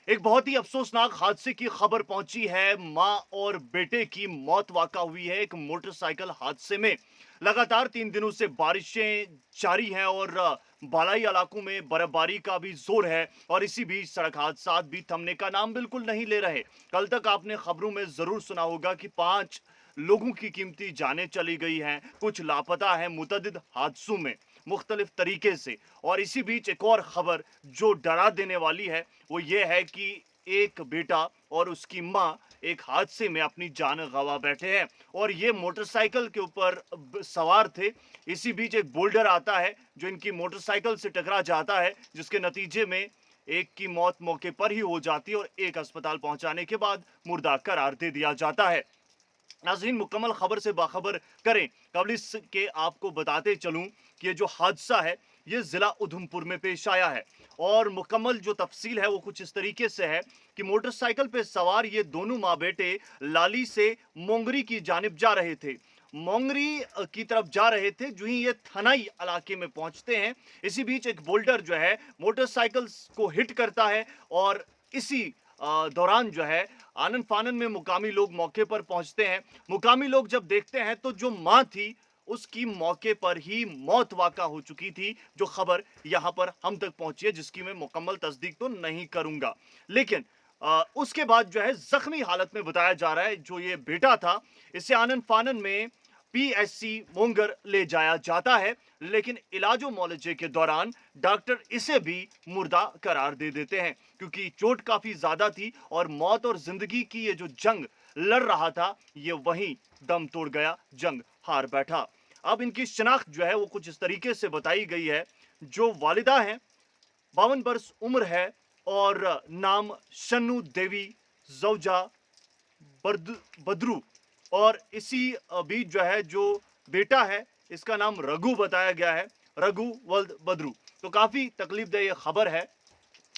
एक बहुत ही अफसोसनाक हादसे की खबर पहुंची है। मां और बेटे की मौत वाक़ा हुई है एक मोटरसाइकिल हादसे में। लगातार 3 दिनों से बारिशें जारी हैं और बालाई इलाकों में बर्फबारी का भी जोर है और इसी बीच सड़क हादसा भी थमने का नाम बिल्कुल नहीं ले रहे। कल तक आपने खबरों में जरूर सुना होगा कि 5 लोगों की कीमती जानें चली गई हैं, कुछ लापता हैं मुतअद्दिद हादसों में मुख्तलिफ तरीके से। और इसी बीच एक और खबर जो डरा देने वाली है वो ये है कि एक बेटा और उसकी मां एक हादसे में अपनी जान गंवा बैठे हैं और ये मोटरसाइकिल के ऊपर सवार थे। इसी बीच एक बोल्डर आता है जो इनकी मोटरसाइकिल से टकरा जाता है, जिसके नतीजे में एक की मौत मौके पर ही हो जाती है और एक अस्पताल पहुंचाने के बाद मुर्दा करार दे दिया जाता है। नाज़रीन, मुकम्मल खबर से बाखबर करें कबल इसके आपको बताते चलूं कि ये जो हादसा है ये जिला उधमपुर में पेश आया है और मुकम्मल जो तफसील है वो कुछ इस तरीके से है कि मोटरसाइकिल पे सवार ये दोनों माँ बेटे लाली से मोंगरी की जानिब जा रहे थे। मोंगरी की तरफ जा रहे थे, जो ही ये थनाई इलाके में पहुंचते हैं इसी बीच एक बोल्डर जो है मोटरसाइकिल को हिट करता है और इसी दौरान जो है आनन फानन में मुकामी लोग मौके पर पहुंचते हैं। मुकामी लोग जब देखते हैं तो जो मां थी उसकी मौके पर ही मौत वाक़ा हो चुकी थी। जो खबर यहां पर हम तक पहुंची है जिसकी मैं मुकम्मल तस्दीक तो नहीं करूंगा, लेकिन उसके बाद जो है जख्मी हालत में बताया जा रहा है जो ये बेटा था इसे आनन फानन में पीएससी मोंगर ले जाया जाता है, लेकिन इलाजो मौलजे के दौरान डॉक्टर इसे भी मुर्दा करार दे देते हैं क्योंकि चोट काफी ज्यादा थी और मौत और जिंदगी की ये जो जंग लड़ रहा था ये वहीं दम तोड़ गया, जंग हार बैठा। अब इनकी शिनाख्त जो है वो कुछ इस तरीके से बताई गई है। जो वालिदा हैं 52 बरस उम्र है और नाम शन्नू देवी जौजा बद्रू और इसी बीच जो है जो बेटा है इसका नाम रघु बताया गया है, रघु वल्द बद्रू। तो काफी तकलीफदेह ये खबर है।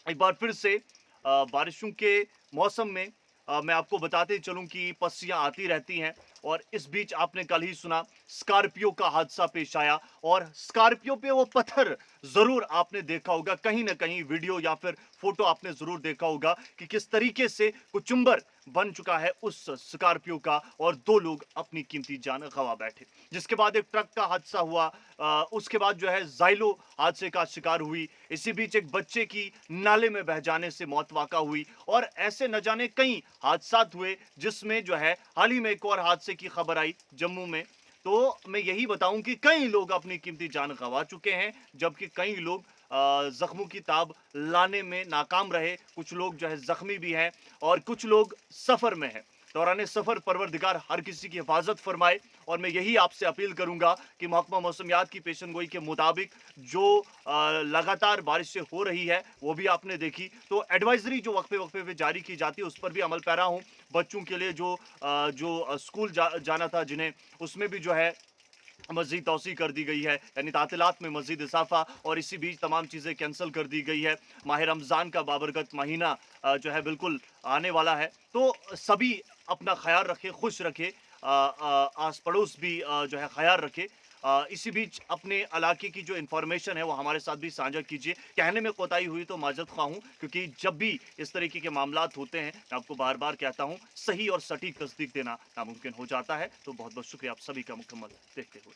एक बार फिर से बारिशों के मौसम में मैं आपको बताते चलूं कि पस्सियां आती रहती हैं और इस बीच आपने कल ही सुना स्कॉर्पियो का हादसा पेश आया और स्कॉर्पियो पे वो पत्थर जरूर आपने देखा होगा, कहीं ना कहीं वीडियो या फिर फोटो आपने जरूर देखा होगा कि किस तरीके से कुचुंबर बन चुका है उस स्कॉर्पियो का और 2 लोग अपनी कीमती जान गंवा बैठे। जिसके बाद एक ट्रक का हादसा हुआ, उसके बाद जो है जाइलो हादसे का शिकार हुई। इसी बीच एक बच्चे की नाले में बह जाने से मौत वाक़ा हुई और ऐसे न जाने कई हादसा हुए जिसमें जो है हाल ही में एक और हादसे की खबर आई जम्मू में। तो मैं यही बताऊं कि कई लोग अपनी कीमती जान गंवा चुके हैं जबकि कई लोग जख्मों की ताब लाने में नाकाम रहे। कुछ लोग जो है जख्मी भी हैं और कुछ लोग सफर में हैं। दौरान सफर परवरदिगार हर किसी की हिफाजत फरमाए और मैं यही आपसे अपील करूंगा कि महकमा मौसमियात की पेशनगोई के मुताबिक जो लगातार बारिशें हो रही है वो भी आपने देखी, तो एडवाइजरी जो वक्फे वक्फे पे जारी की जाती है उस पर भी अमल पैरा हूं। बच्चों के लिए जो स्कूल जाना था जिन्हें, उसमें भी जो है मज़ीद तौसी कर दी गई है, यानी तातिलात में मज़ीद इजाफा और इसी बीच तमाम चीज़ें कैंसिल कर दी गई है। माह रमज़ान का बाबरकत महीना जो है बिल्कुल आने वाला है, तो सभी अपना ख्याल रखें, खुश रखें, आस पड़ोस भी जो है ख्याल रखें। इसी बीच अपने इलाके की जो इन्फॉर्मेशन है वो हमारे साथ भी साझा कीजिए। कहने में कोताही हुई तो माजरत ख्वाह हूँ क्योंकि जब भी इस तरीके के मामलात होते हैं मैं आपको बार बार कहता हूँ सही और सटीक तस्दीक देना नामुमकिन हो जाता है। तो बहुत बहुत शुक्रिया आप सभी का मुकम्मल देखते हुए।